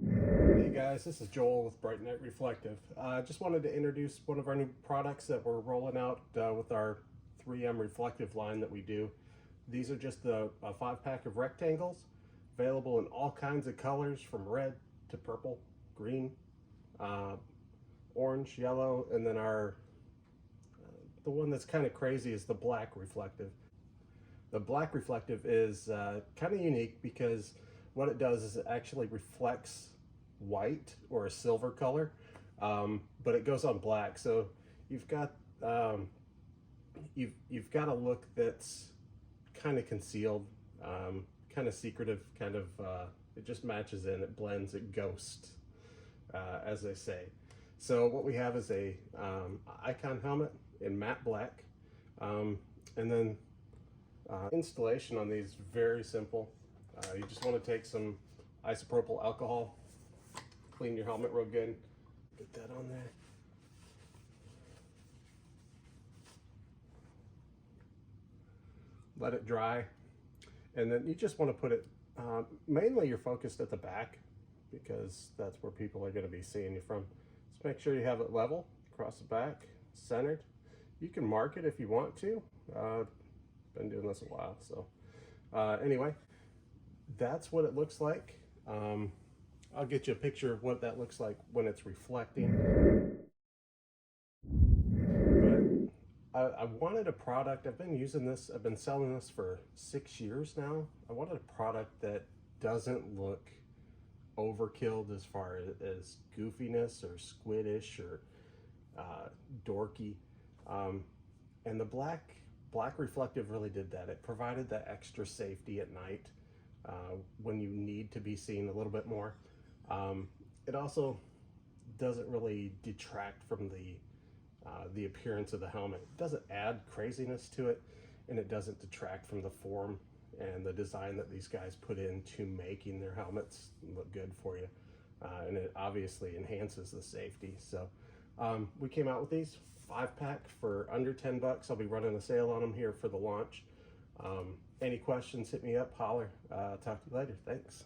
Hey guys, this is Joel with Bright Night Reflective. Just wanted to introduce one of our new products that we're rolling out with our 3M reflective line that we do. These are just a 5-pack of rectangles, available in all kinds of colors from red to purple, green, orange, yellow, and then the one that's kind of crazy is the black reflective. The black reflective is kind of unique because what it does is it actually reflects white or a silver color, but it goes on black. So you've got you've got a look that's kind of concealed, kind of secretive, kind of it just matches in, it blends, it ghosts, as they say. So what we have is a icon helmet in matte black, and then installation on these very simple. You just want to take some isopropyl alcohol, clean your helmet real good, get that on there. Let it dry, and then you just want to put it, mainly you're focused at the back because that's where people are going to be seeing you from. Just make sure you have it level across the back, centered. You can mark it if you want to. Been doing this a while, so anyway, that's what it looks like. I'll get you a picture of what that looks like when it's reflecting. But I wanted a product. I've been using this, I've been selling this for 6 years now. I wanted a product that doesn't look overkilled as far as goofiness or squiddish or dorky. And the black reflective really did that. It provided that extra safety at night when you need to be seen a little bit more. It also doesn't really detract from the appearance of the helmet. It doesn't add craziness to it, and it doesn't detract from the form and the design that these guys put into making their helmets look good for you. And it obviously enhances the safety. So we came out with these 5-pack for under 10 bucks. I'll be running a sale on them here for the launch. Any questions, hit me up, holler. Talk to you later. Thanks.